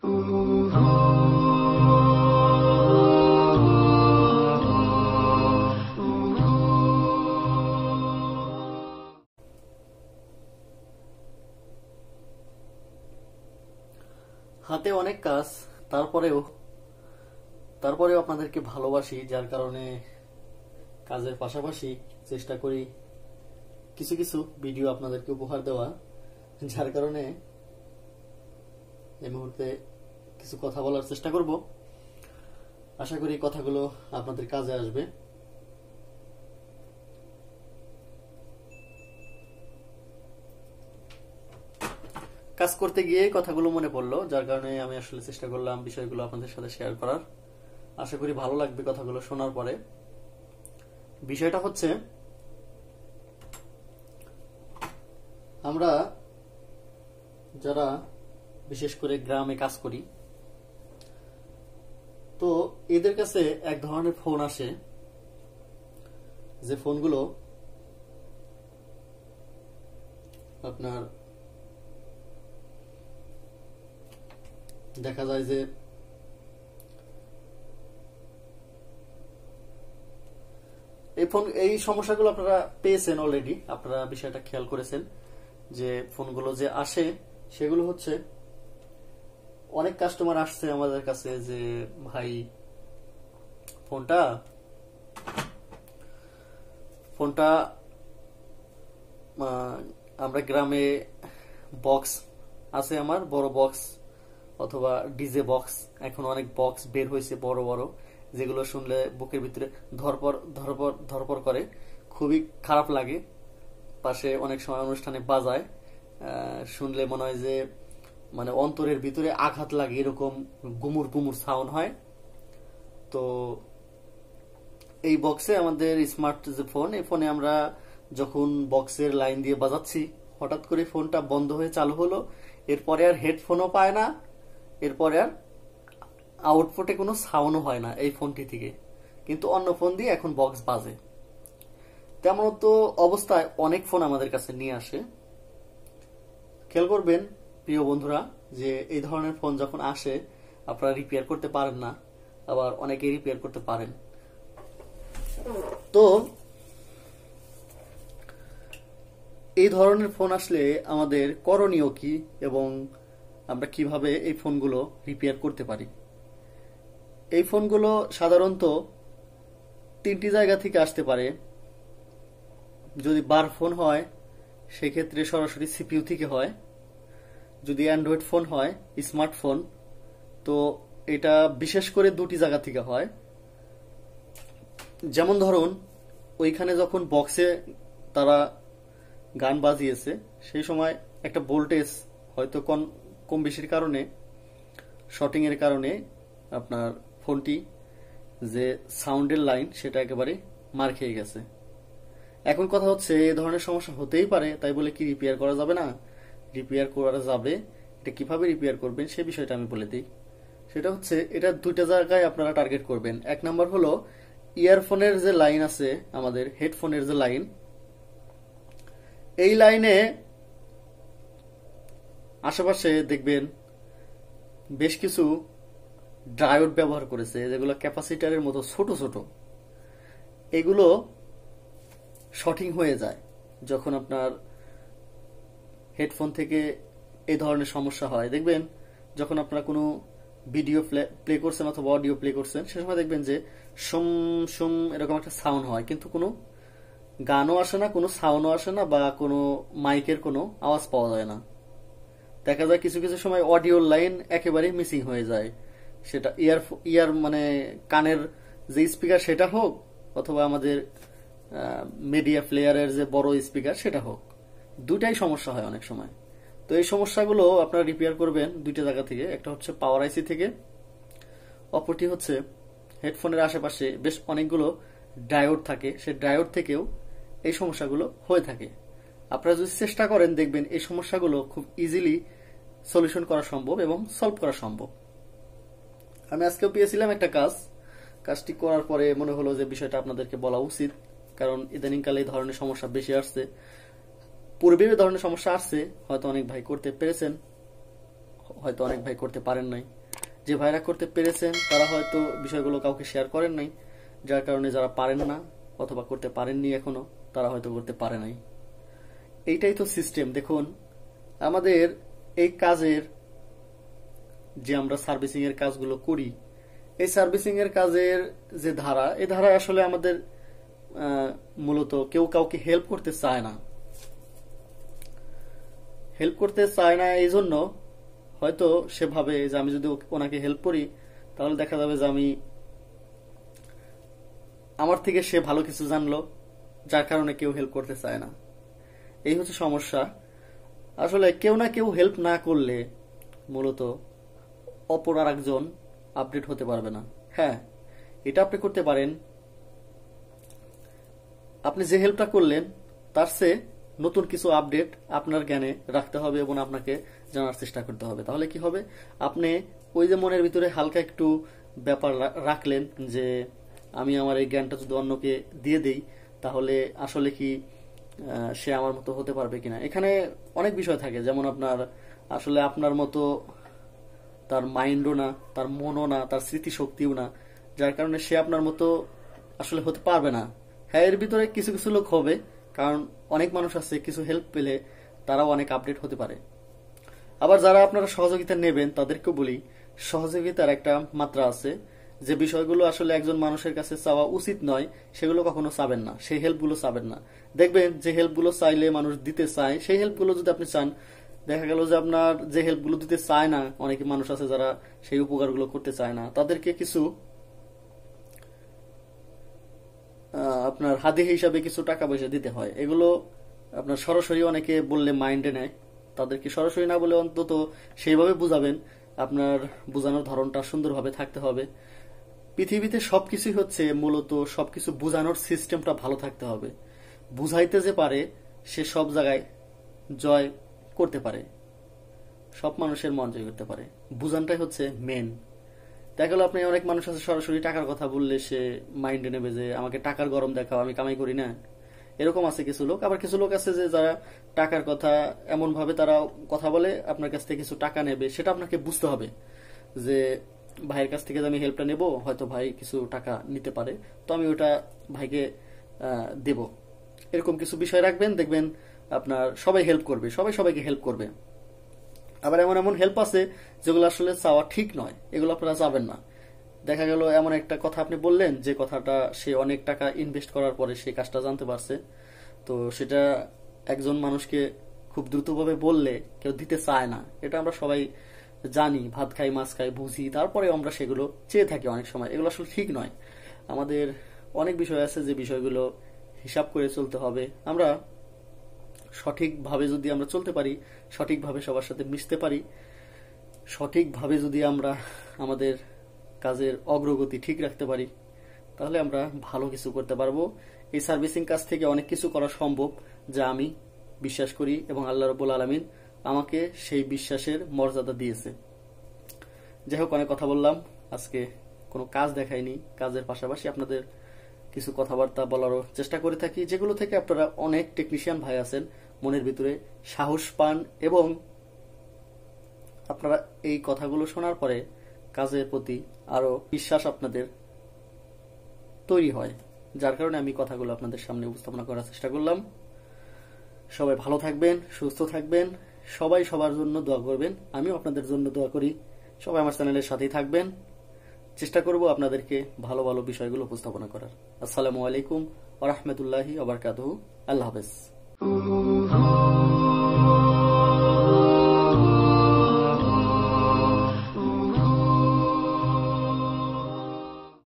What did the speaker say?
হাতে অনেক কাজ, তারপরেও আপনাদেরকে ভালোবাসি, যার কারণে কাজের পাশাপাশি চেষ্টা করি কিছু কিছু ভিডিও আপনাদেরকে উপহার দেওয়া, যার কারণে এই মুহূর্তে কিছু কথা বলার চেষ্টা করব। আশা করি কথাগুলো আপনাদের কাজে আসবে। কাজ করতে গিয়ে কথাগুলো মনে পড়লো, যার কারণে আমি আসলে চেষ্টা করলাম বিষয়গুলো আপনাদের সাথে শেয়ার করার। আশা করি ভালো লাগবে কথাগুলো শোনার পরে। বিষয়টা হচ্ছে, আমরা যারা বিশেষ করে গ্রামে কাজ করি, তো এদের কাছে এক ধরনের ফোন আসে, যে ফোনগুলো আপনার দেখা যায় যে এই সমস্যাগুলো আপনারা পেয়েছেন অলরেডি, আপনারা বিষয়টা খেয়াল করেছেন যে ফোনগুলো যে আসে সেগুলো হচ্ছে, অনেক কাস্টমার আসছে আমাদের কাছে যে ভাই ফোনটা আমরা গ্রামে বক্স আছে, আমার বড় বক্স অথবা ডিজে বক্স, এখন অনেক বক্স বের হয়েছে বড় বড়, যেগুলো শুনলে বুকের ভিতরে ধরপর করে, খুবই খারাপ লাগে। পাশে অনেক সময় অনুষ্ঠানে বাজায়, শুনলে মনে হয় যে মানে অন্তরের ভিতরে আঘাত লাগে, এরকম গুমুর গুমুর সাউন্ড হয়। তো এই বক্সে আমাদের স্মার্ট যে ফোন, এই ফোনে আমরা যখন বক্সের লাইন দিয়ে বাজাচ্ছি, হঠাৎ করে ফোনটা বন্ধ হয়ে চালু হলো, এরপরে আর হেডফোনও পায় না, এরপরে আর আউটপুটে কোনো সাউন্ডও হয় না এই ফোনটি থেকে, কিন্তু অন্য ফোন দিয়ে এখন বক্স বাজে। তেমন তো অবস্থায় অনেক ফোন আমাদের কাছে নিয়ে আসে। খেয়াল করবেন প্রিয় বন্ধুরা, যে এই ধরনের ফোন যখন আসে আপনারা রিপেয়ার করতে পারেন না, আবার অনেকে রিপেয়ার করতে পারেন। তো এই ধরনের ফোন আসলে আমাদের করণীয় কি এবং আমরা কিভাবে এই ফোনগুলো রিপেয়ার করতে পারি? এই ফোনগুলো সাধারণত তিনটি জায়গা থেকে আসতে পারে। যদি বার ফোন হয় সেক্ষেত্রে সরাসরি সিপিইউ থেকে হয়। যদি অ্যান্ড্রয়েড ফোন হয়, স্মার্টফোন, তো এটা বিশেষ করে দুটি জায়গা থেকে হয়। যেমন ধরুন, ওইখানে যখন বক্সে তারা গান বাজিয়েছে, সেই সময় একটা ভোল্টেজ হয়তো কম বেশির কারণে, শর্টিং এর কারণে আপনার ফোনটি যে সাউন্ডের লাইন সেটা একেবারে মার খেয়ে গেছে। এখন কথা হচ্ছে, এই ধরনের সমস্যা হতেই পারে, তাই বলে কি রিপেয়ার করা যাবে না? রিপেয়ার করা যাবে। এটা কিভাবে রিপেয়ার করবেন সে বিষয়টা আমি বলে দিই। সেটা হচ্ছে, এটা দুইটা জায়গায় আপনারা টার্গেট করবেন। এক নাম্বার হলো ইয়ারফোনের যে লাইন আছে, আমাদের হেডফোনের যে লাইন, এই লাইনে আশেপাশে দেখবেন বেশ কিছু ডায়োড ব্যবহার করেছে, যেগুলো ক্যাপাসিটারের মতো ছোট ছোট। এগুলো শর্টিং হয়ে যায় যখন আপনার হেডফোন থেকে এই ধরনের সমস্যা হয়। দেখবেন যখন আপনারা কোনো ভিডিও প্লে করছেন অথবা অডিও প্লে করছেন, সে সময় দেখবেন যে সুম সুম এরকম একটা সাউন্ড হয়, কিন্তু কোনো গানও আসে না, কোনো সাউন্ডও আসে না, বা কোনো মাইকের কোনো আওয়াজ পাওয়া যায় না। দেখা যায় কিছু কিছু সময় অডিও লাইন একেবারে মিসিং হয়ে যায়। সেটা ইয়ার মানে কানের যে স্পিকার সেটা হোক, অথবা আমাদের মিডিয়া প্লেয়ারের যে বড় স্পিকার সেটা হোক, দুটাই সমস্যা হয় অনেক সময়। তো এই সমস্যাগুলো আপনারা রিপেয়ার করবেন দুইটা জায়গা থেকে। একটা হচ্ছে পাওয়ার আইসি থেকে, অপরটি হচ্ছে হেডফোনের আশেপাশে বেশ অনেকগুলো ডায়োড থাকে, সেই ডায়োড থেকেও এই সমস্যাগুলো হয়ে থাকে। আপনারা যদি চেষ্টা করেন, দেখবেন এই সমস্যাগুলো খুব ইজিলি সলিউশন করা সম্ভব এবং সলভ করা সম্ভব। আমি আজকেও পেয়েছিলাম একটা কাজটি করার পরে মনে হলো যে বিষয়টা আপনাদেরকে বলা উচিত, কারণ ইদানিংকালে এই ধরনের সমস্যা বেশি আসছে। পূর্বে এই ধরনের সমস্যা আসছে, হয়তো অনেক ভাই করতে পেরেছেন, হয়তো অনেক ভাই করতে পারেন নাই। যে ভাইরা করতে পেরেছেন তারা হয়তো বিষয়গুলো কাউকে শেয়ার করেন নাই, যার কারণে যারা পারেন না অথবা করতে পারেননি এখনো, তারা হয়তো করতে পারে নাই। এইটাই তো সিস্টেম। দেখুন, আমাদের এই কাজের যে আমরা সার্ভিসিং এর কাজগুলো করি, এই সার্ভিসিং এর কাজের যে ধারা, এই ধারা আসলে আমাদের মূলত কেউ কাউকে হেল্প করতে চায় না। হেল্প করতে চায় না এই জন্য হয়তো সে ভাবে যে আমি যদি ওনাকে হেল্প করি তাহলে দেখা যাবে যে আমি আমার থেকে সে ভালো কিছু জানলো, যার কারণে কেউ হেল্প করতে চায় না। এই হচ্ছে সমস্যা। আসলে কেউ না কেউ হেল্প না করলে মূলত অপর আর একজন আপডেট হতে পারবে না। হ্যাঁ, এটা আপনি করতে পারেন, আপনি যে হেল্পটা করলেন তার চেয়ে নতুন কিছু আপডেট আপনার জ্ঞানে রাখতে হবে এবং আপনাকে জানার চেষ্টা করতে হবে। তাহলে কি হবে, আপনি ওই যে মনের ভিতরে হালকা একটু ব্যাপার রাখলেন যে আমি আমার এই জ্ঞানটা যদি অন্যকে দিয়ে দেই তাহলে আসলে কি সে আমার মতো হতে পারবে কিনা। এখানে অনেক বিষয় থাকে, যেমন আসলে আপনার মতো তার মাইন্ডও না, তার মনও না, তার স্মৃতিশক্তিও না, যার কারণে সে আপনার মতো আসলে হতে পারবে না। হ্যাঁ, এর ভিতরে কিছু কিছু লোক হবে, কারণ অনেক মানুষ আছে কিছু হেল্প পেলে তারাও অনেক আপডেট হতে পারে। আবার যারা আপনারা সহযোগিতা নেবেন তাদেরকেও বলি, সহযোগিতার একটা মাত্রা আছে। যে বিষয়গুলো আসলে একজন মানুষের কাছে চাওয়া উচিত নয় সেগুলো কখনো চাবেন না, সেই হেল্পগুলো চাবেন না। দেখবেন যে হেল্পগুলো চাইলে মানুষ দিতে চায়, সেই হেল্পগুলো যদি আপনি চান, দেখা গেল যে আপনার যে হেল্পগুলো দিতে চায় না, অনেক মানুষ আছে যারা সেই উপকারগুলো করতে চায় না, তাদেরকে কিছু আপনার হাতে হিসাবে কিছু টাকা পয়সা দিতে হয়। এগুলো আপনার সরাসরি অনেকে বললে মাইন্ডে নেয়, তাদেরকে সরাসরি না বলে অন্তত সেইভাবে বুঝাবেন। আপনার বোঝানোর ধরনটা সুন্দরভাবে থাকতে হবে। পৃথিবীতে সবকিছুই হচ্ছে মূলত সবকিছু বোঝানোর সিস্টেমটা ভালো থাকতে হবে। বুঝাইতে যে পারে সে সব জায়গায় জয় করতে পারে, সব মানুষের মন জয় করতে পারে। বুঝানটাই হচ্ছে মেন। দেখা গেল আপনি অনেক মানুষ আছে সরাসরি টাকার কথা বললে সে মাইন্ডে নেবে যে আমাকে টাকার গরম দেখাও, আমি কামাই করি না। এরকম আছে কিছু লোক। আবার কিছু লোক আছে যে যারা টাকার কথা এমন ভাবে তারা কথা বলে আপনার কাছ থেকে কিছু টাকা নেবে, সেটা আপনাকে বুঝতে হবে যে ভাইয়ের কাছ থেকে আমি হেল্পটা নেব, হয়তো ভাই কিছু টাকা নিতে পারে, তো আমি ওটা ভাইকে দেব। এরকম কিছু বিষয় রাখবেন, দেখবেন আপনার সবাই হেল্প করবে, সবাই সবাইকে হেল্প করবে। আবার এমন এমন হেল্প আছে যেগুলো আসলে চাওয়া ঠিক নয়, এগুলো আপনারা চাবেন না। দেখা গেল এমন একটা কথা আপনি বললেন যে কথাটা সে অনেক টাকা ইনভেস্ট করার পরে সেই কাজটা জানতে পারছে, তো সেটা একজন মানুষকে খুব দ্রুতভাবে বললে কেউ দিতে চায় না। এটা আমরা সবাই জানি, ভাত খাই মাছ খাই বুঝি, তারপরে আমরা সেগুলো চেয়ে থাকি অনেক সময়। এগুলো আসলে ঠিক নয়। আমাদের অনেক বিষয় আছে যে বিষয়গুলো হিসাব করে চলতে হবে। আমরা সঠিকভাবে যদি আমরা চলতে পারি, সঠিকভাবে সবার সাথে মিশতে পারি, সঠিকভাবে যদি আমরা আমাদের কাজের অগ্রগতি ঠিক রাখতে পারি, তাহলে আমরা ভালো কিছু করতে পারবো। এই সার্ভিসিং কাজ থেকে অনেক কিছু করা সম্ভব, যা আমি বিশ্বাস করি এবং আল্লাহ রাব্বুল আলামিন আমাকে সেই বিশ্বাসের মর্যাদা দিয়েছে। যাই হোক, অনেক কথা বললাম আজকে, কোনো কাজ দেখাইনি। কাজের পাশাপাশি আপনাদের কিছু কথাবার্তা বলারও চেষ্টা করে থাকি, যেগুলো থেকে আপনারা অনেক টেকনিশিয়ান ভাই আছেন, মনের ভিতরে সাহস পান এবং আপনারা এই কথাগুলো শোনার পরে কাজের প্রতি আরো বিশ্বাস আপনাদের তৈরি হয়, যার কারণে আমি কথাগুলো আপনাদের সামনে উপস্থাপনা করার চেষ্টা করলাম। সবাই ভালো থাকবেন, সুস্থ থাকবেন, সবাই সবার জন্য দোয়া করবেন, আমিও আপনাদের জন্য দোয়া করি। সবাই আমার চ্যানেলের সাথেই থাকবেন, চেষ্টা করব আপনাদেরকে ভালো ভালো বিষয়গুলো উপস্থাপনা করার। আসসালামু আলাইকুম ওয়া রাহমাতুল্লাহি ওয়া বারাকাতুহু। আল্লাহ হাফেজ।